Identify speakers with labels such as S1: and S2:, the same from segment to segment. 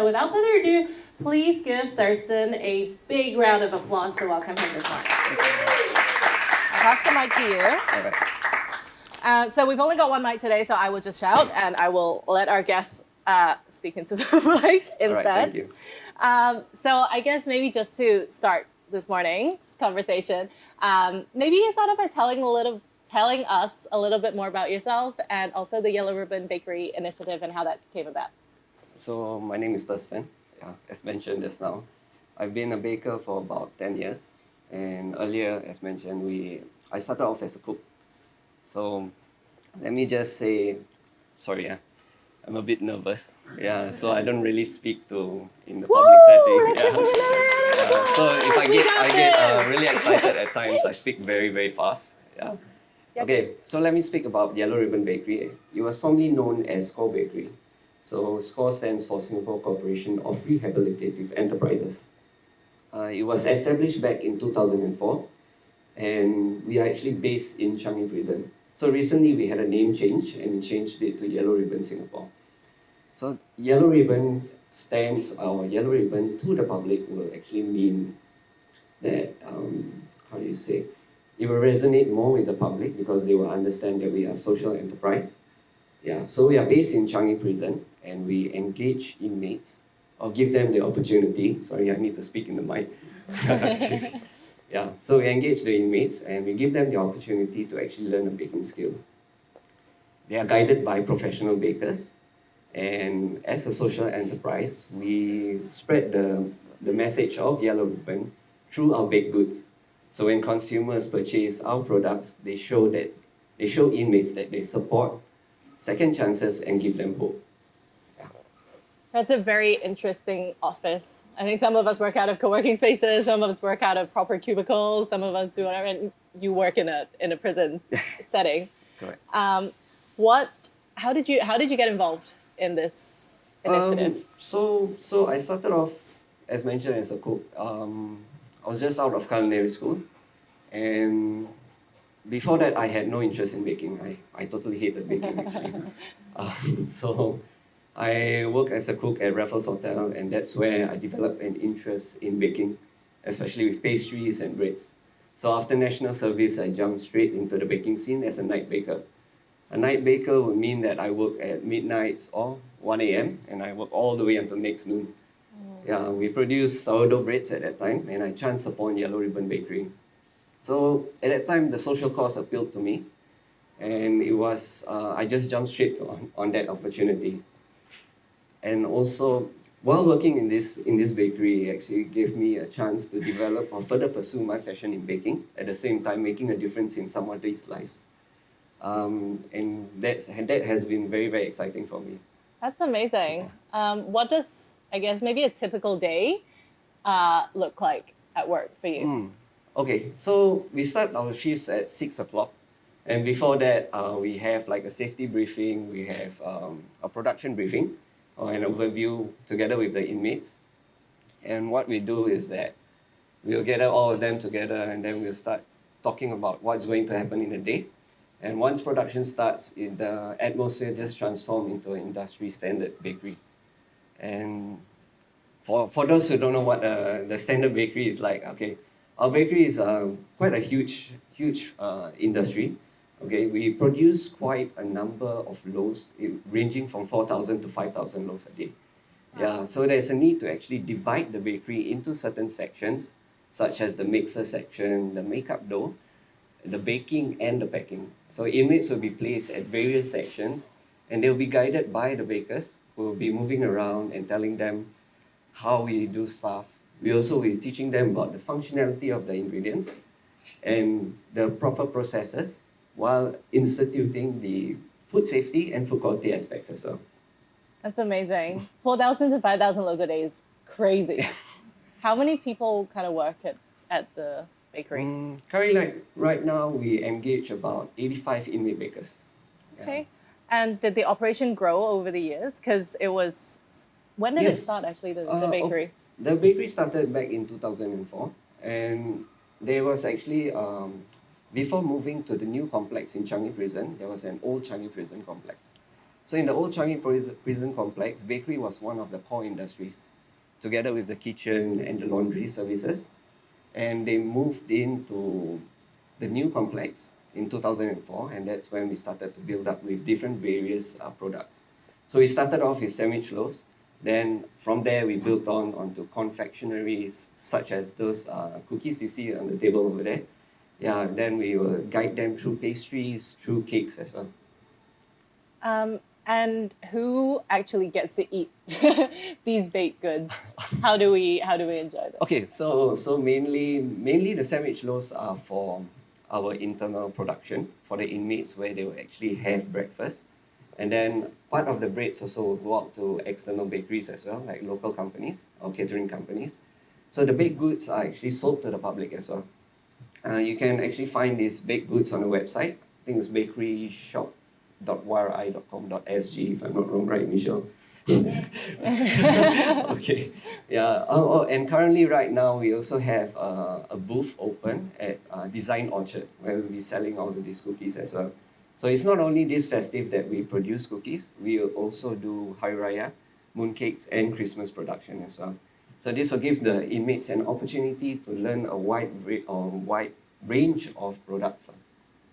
S1: So without further ado, please give Thurston a big round of applause to welcome him this morning.
S2: I'll pass the mic to you.
S3: All right.
S2: So we've only got one mic today, so I will just shout, and I will let our guests speak into the mic instead.
S3: All right, thank you.
S2: So I guess maybe just to start this morning's conversation, maybe you start off by telling us a little bit more about yourself and also the Yellow Ribbon Bakery initiative and how that came about.
S3: So my name is Thurston. As mentioned just now, I've been a baker for about 10 years. And earlier, as mentioned, I started off as a cook. So let me just say, sorry, I'm a bit nervous. So I don't really speak in the public setting.
S2: Let's give him another round of applause.
S3: So if I
S2: We got
S3: get
S2: this.
S3: really excited at times, I speak very, very fast.
S2: Yep.
S3: Okay, so let me speak about Yellow Ribbon Bakery. It was formerly known as SCORE Bakery. So SCORE stands for Singapore Corporation of Rehabilitative Enterprises. It was established back in 2004, and we are actually based in Changi Prison. So recently we had a name change, and we changed it to Yellow Ribbon Singapore. So Yellow Ribbon Yellow Ribbon to the public will actually mean that, it will resonate more with the public because they will understand that we are a social enterprise. So we are based in Changi Prison, and we engage inmates or give them the opportunity. Sorry, I need to speak in the mic. So we engage the inmates and we give them the opportunity to actually learn a baking skill. They are guided by professional bakers, and as a social enterprise, we spread the message of Yellow Ribbon through our baked goods. So when consumers purchase our products, they show inmates that they support second chances and give them hope.
S2: That's a very interesting office. I think some of us work out of co-working spaces, some of us work out of proper cubicles, some of us do whatever, and you work in a prison setting.
S3: Correct.
S2: How did you get involved in this initiative?
S3: So I started off, as mentioned, as a cook. I was just out of culinary school, and before that I had no interest in baking. I totally hated baking actually. So I worked as a cook at Raffles Hotel, and that's where I developed an interest in baking, especially with pastries and breads. So after national service, I jumped straight into the baking scene as a night baker. A night baker would mean that I work at midnight or 1 a.m. and I work all the way until next noon. We produced sourdough breads at that time, and I chanced upon Yellow Ribbon Bakery. So at that time, the social cause appealed to me, and it was I just jumped straight on that opportunity. And also, while working in this bakery, it actually gave me a chance to develop or further pursue my passion in baking, at the same time making a difference in somebody's lives. And that has been very, very exciting for me.
S2: That's amazing. What does, I guess, maybe a typical day look like at work for you?
S3: Okay, so we start our shifts at 6 o'clock. And before that, we have like a safety briefing, we have a production briefing, or an overview together with the inmates. And what we do is that we'll gather all of them together, and then we'll start talking about what's going to happen in the day. And once production starts, the atmosphere just transforms into an industry standard bakery. And for those who don't know what the standard bakery is like, okay, our bakery is quite a huge industry. Okay, we produce quite a number of loaves, ranging from 4,000 to 5,000 loaves a day. So there's a need to actually divide the bakery into certain sections, such as the mixer section, the makeup dough, the baking, and the packing. So inmates will be placed at various sections, and they'll be guided by the bakers who will be moving around and telling them how we do stuff. We also will be teaching them about the functionality of the ingredients and the proper processes, while instituting the food safety and food quality aspects as well.
S2: That's amazing. 4,000 to 5,000 loaves a day is crazy. How many people kind of work at the bakery?
S3: Currently, right now, we engage about 85 inmate bakers.
S2: Okay. And did the operation grow over the years? Because when did it start actually, the bakery?
S3: The bakery started back in 2004, and there was actually, before moving to the new complex in Changi Prison, there was an old Changi Prison complex. So in the old Changi prison complex, bakery was one of the core industries, together with the kitchen and the laundry services. And they moved into the new complex in 2004, and that's when we started to build up with different various products. So we started off with sandwich loaves. Then from there, we built onto confectionaries such as those cookies you see on the table over there. Yeah, then we will guide them through pastries, through cakes as well.
S2: And who actually gets to eat these baked goods? How do we enjoy them?
S3: Okay, so mainly the sandwich loaves are for our internal production for the inmates where they will actually have breakfast. And then part of the breads also will go out to external bakeries as well, like local companies or catering companies. So the baked goods are actually sold to the public as well. You can actually find these baked goods on the website. I think it's bakeryshop.yri.com.sg, if I'm not wrong, right, Michelle? Okay. Yeah. And currently, right now, we also have a booth open at Design Orchard where we'll be selling all of these cookies as well. So it's not only this festive that we produce cookies, we will also do Hari Raya, mooncakes, and Christmas production as well. So this will give the inmates an opportunity to learn a wide range of products.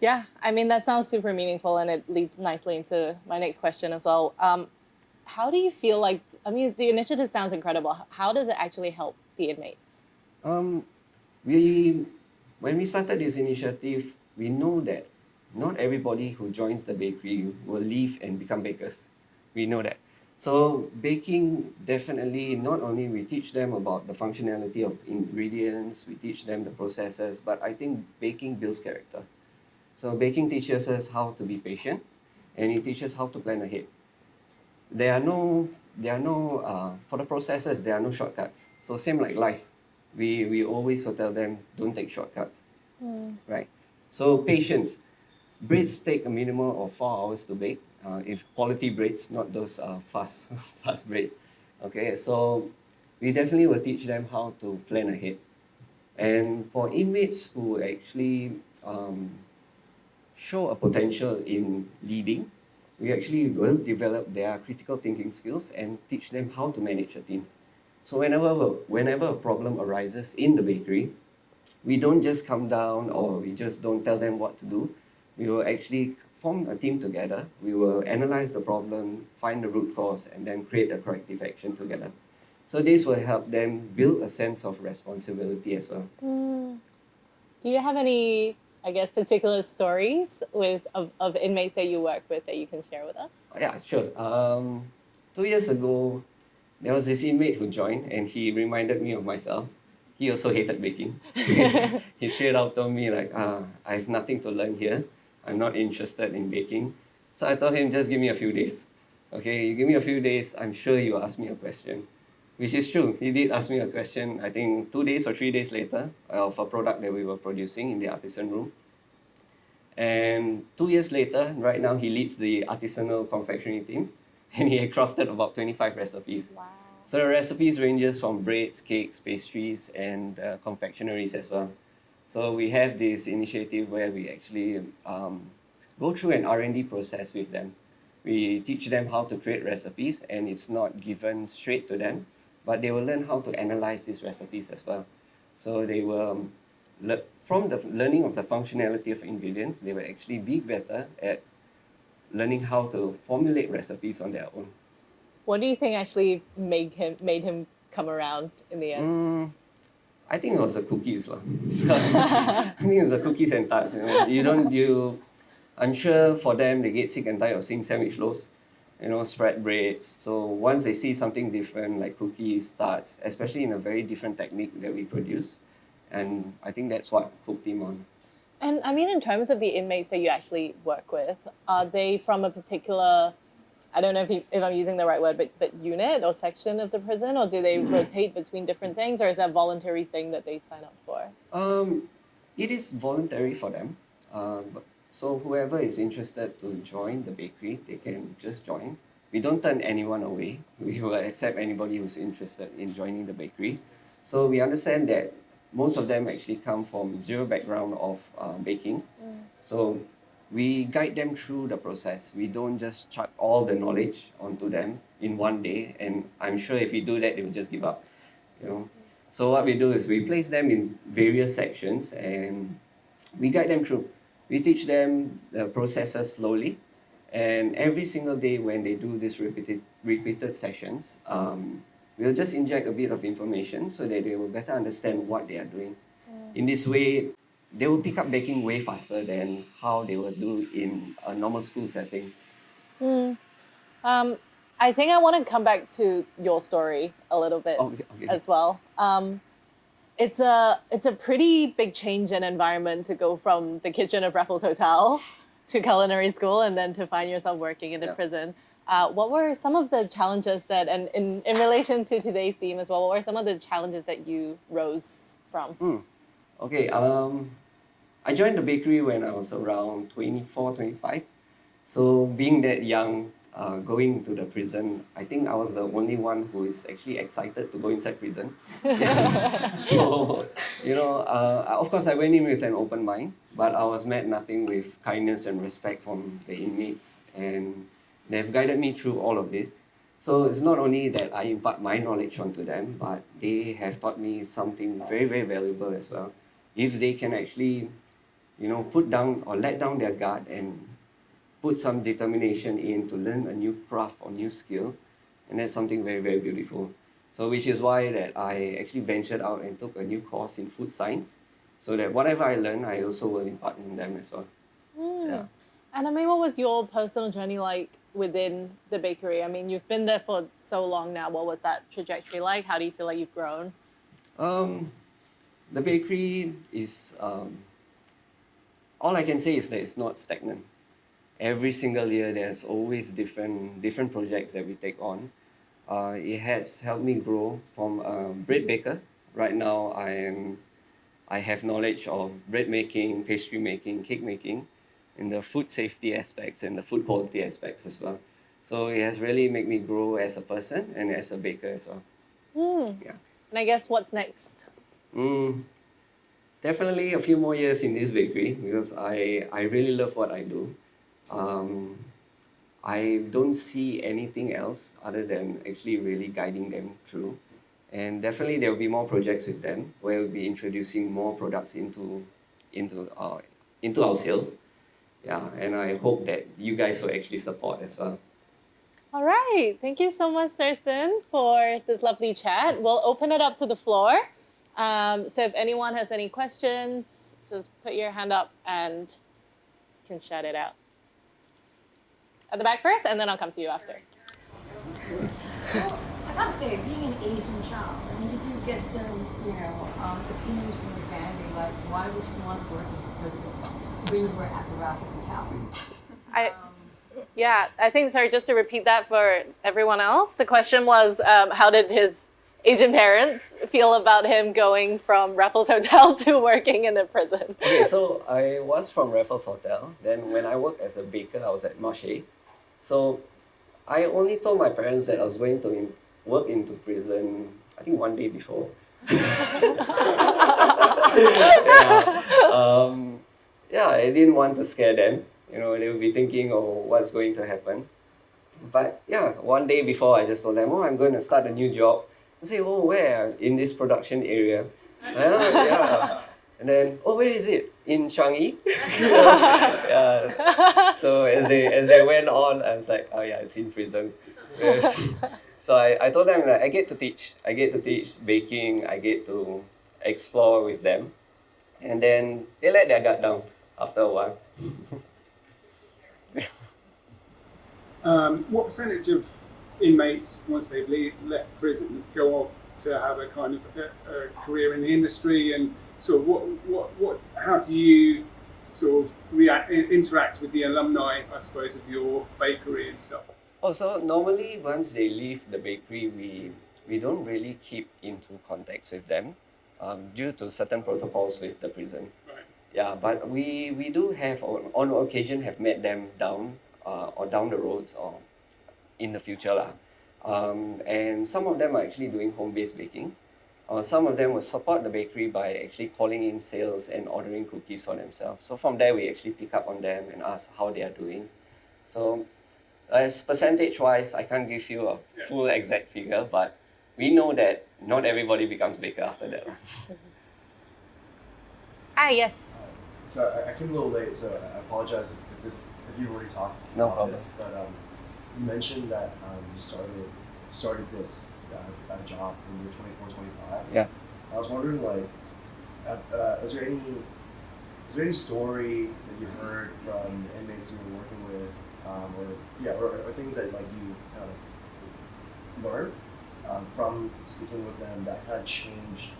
S2: Yeah, I mean, that sounds super meaningful, and it leads nicely into my next question as well. How do you feel like, I mean, the initiative sounds incredible. How does it actually help the inmates?
S3: When we started this initiative, we know that not everybody who joins the bakery will leave and become bakers. We know that. So baking, definitely, not only we teach them about the functionality of ingredients, we teach them the processes, but I think baking builds character. So baking teaches us how to be patient, and it teaches how to plan ahead. For the processes, there are no shortcuts. So same like life, we always will tell them, don't take shortcuts, right? So patience. Breads take a minimum of 4 hours to bake. If quality breads, not those fast breads. Okay, so we definitely will teach them how to plan ahead. And for inmates who actually show a potential in leading, we actually will develop their critical thinking skills and teach them how to manage a team. So whenever a problem arises in the bakery, we don't just come down or we just don't tell them what to do. We will actually form a team together. We will analyze the problem, find the root cause, and then create a corrective action together. So this will help them build a sense of responsibility as well.
S2: Do you have any, I guess, particular stories of inmates that you work with that you can share with us?
S3: Yeah, sure. 2 years ago, there was this inmate who joined, and he reminded me of myself. He also hated baking. He straight out told me like, I have nothing to learn here. I'm not interested in baking. So I told him, just give me a few days. Okay, you give me a few days, I'm sure you'll ask me a question. Which is true. He did ask me a question, I think 2 days or 3 days later, of a product that we were producing in the artisan room. And 2 years later, right now, he leads the artisanal confectionery team, and he had crafted about 25 recipes.
S2: Wow.
S3: So the recipes ranges from breads, cakes, pastries, and confectionaries as well. So we have this initiative where we actually go through an R&D process with them. We teach them how to create recipes, and it's not given straight to them, but they will learn how to analyze these recipes as well. So they will, from the learning of the functionality of ingredients, they will actually be better at learning how to formulate recipes on their own.
S2: What do you think actually made him come around in the end?
S3: I think it was the cookies. I think it was the cookies and tarts. I'm sure for them, they get sick and tired of seeing sandwich loaves, spread breads. So once they see something different, like cookies, tarts, especially in a very different technique that we produce, and I think that's what hooked him on.
S2: And I mean, in terms of the inmates that you actually work with, are they from a particular, I don't know if I'm using the right word, but unit or section of the prison, or do they rotate between different things, or is that a voluntary thing that they sign up for?
S3: It is voluntary for them. So whoever is interested to join the bakery, they can just join. We don't turn anyone away. We will accept anybody who's interested in joining the bakery. So we understand that most of them actually come from zero background of baking. So we guide them through the process. We don't just chuck all the knowledge onto them in one day, and I'm sure if we do that, they will just give up. You know. So what we do is we place them in various sections and we guide them through. We teach them the processes slowly, and every single day when they do these repeated sessions, we'll just inject a bit of information so that they will better understand what they are doing. In this way, they will pick up baking way faster than how they will do in a normal school setting.
S2: I think I want to come back to your story a little bit
S3: Okay.
S2: as well. It's a pretty big change in environment to go from the kitchen of Raffles Hotel to culinary school and then to find yourself working in the prison. What were some of the challenges that, and in relation to today's theme as well, what were some of the challenges that you rose from?
S3: Okay, I joined the bakery when I was around 24, 25. So being that young, going to the prison, I think I was the only one who is actually excited to go inside prison. So, of course I went in with an open mind, but I was met nothing with kindness and respect from the inmates, and they've guided me through all of this. So it's not only that I impart my knowledge onto them, but they have taught me something very, very valuable as well. If they can actually, put down or let down their guard and put some determination in to learn a new craft or new skill, and that's something very, very beautiful. So which is why that I actually ventured out and took a new course in food science, so that whatever I learn, I also will impart in them as well. Yeah.
S2: And I mean, what was your personal journey like within the bakery? I mean, you've been there for so long now. What was that trajectory like? How do you feel like you've grown?
S3: The bakery is, all I can say is that it's not stagnant. Every single year, there's always different projects that we take on. It has helped me grow from a bread baker. Right now, I have knowledge of bread making, pastry making, cake making, and the food safety aspects and the food quality aspects as well. So it has really made me grow as a person and as a baker as well. Yeah.
S2: And I guess what's next?
S3: Definitely a few more years in this bakery because I really love what I do. I don't see anything else other than actually really guiding them through. And definitely there will be more projects with them where we'll be introducing more products into our sales. Yeah, and I hope that you guys will actually support as well.
S2: All right. Thank you so much, Thurston, for this lovely chat. We'll open it up to the floor. So if anyone has any questions, just put your hand up and you can shout it out. At the back first, and then I'll come to you after.
S4: Well, I gotta say, being an Asian child, I mean, did you get some, opinions from your family? Like, why would you want to work in prison when you were at the Raffles Hotel?
S2: I think, sorry, just to repeat that for everyone else, the question was, how did his Asian parents feel about him going from Raffles Hotel to working in a prison?
S3: Okay, so I was from Raffles Hotel. Then when I worked as a baker, I was at Marche. So I only told my parents that I was going to work into prison, I think one day before. I didn't want to scare them. They would be thinking, oh, what's going to happen? But one day before, I just told them, oh, I'm going to start a new job. I say, oh, where? In this production area. And then, oh, where is it? In Changi? So as they went on, I was like, oh yeah, it's in prison. So I told them that I get to teach baking, I get to explore with them. And then they let their guard down after a while.
S5: What percentage of inmates, once they've left prison, go off to have a kind of a career in the industry, and sort of how do you sort of interact with the alumni, I suppose, of your bakery and stuff?
S3: So normally once they leave the bakery, we don't really keep into contact with them due to certain protocols with the prison.
S5: Right.
S3: Yeah, but we do have on occasion have met them down or down the roads or in the future. And some of them are actually doing home-based baking. Some of them will support the bakery by actually calling in sales and ordering cookies for themselves. So from there, we actually pick up on them and ask how they are doing. So as percentage-wise, I can't give you a full exact figure, but we know that not everybody becomes baker after that.
S2: Yes.
S6: So I came a little late, so I apologize if you've already talked
S3: No
S6: about
S3: problem.
S6: this. But you mentioned that you started this job when you were 24, 25.
S3: Yeah.
S6: I was wondering, like, is there any story that you heard from the inmates you were working with, or things that like you kind of learned from speaking with them that kind of changed?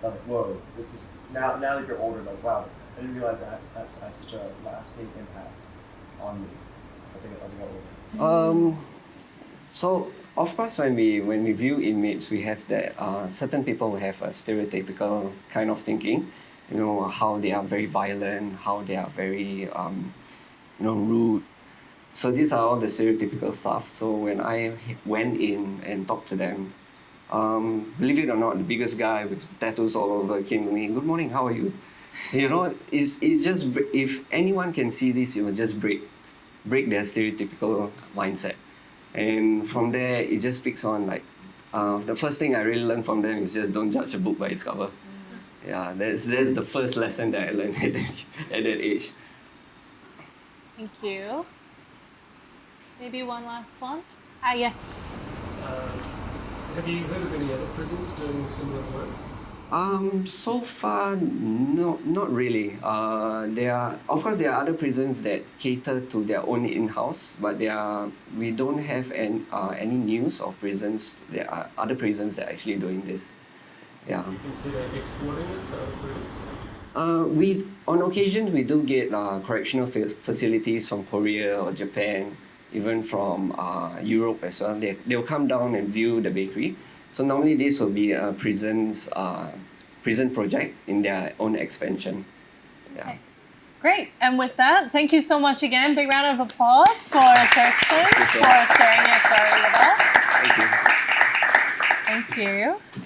S6: Like, whoa, this is now that you're older, like, wow, I didn't realize that's had such a lasting impact on me as I got older.
S3: So of course, when we view inmates, we have that certain people have a stereotypical kind of thinking, how they are very violent, how they are very rude. So these are all the stereotypical stuff. So when I went in and talked to them, believe it or not, the biggest guy with tattoos all over came to me. Good morning, how are you? It's just, if anyone can see this, it will just break their stereotypical mindset. And from there, it just speaks on, like, the first thing I really learned from them is just don't judge a book by its cover. Yeah, that's the first lesson that I learned at that age.
S2: Thank you. Maybe one last one? Yes.
S7: Have you heard of any other prisons doing similar work?
S3: So far, no, not really. There are other prisons that cater to their own in-house, but we don't have any news of prisons. There are other prisons that are actually doing this. Yeah.
S7: Do you consider exporting it to other prisons?
S3: We on occasion we do get correctional facilities from Korea or Japan, even from Europe as well. They'll come down and view the bakery. So normally this will be a prison project in their own expansion. Yeah.
S2: Okay. Great. And with that, thank you so much again. Big round of applause for Thurston for sharing your story with us.
S3: Thank you.
S2: Thank you.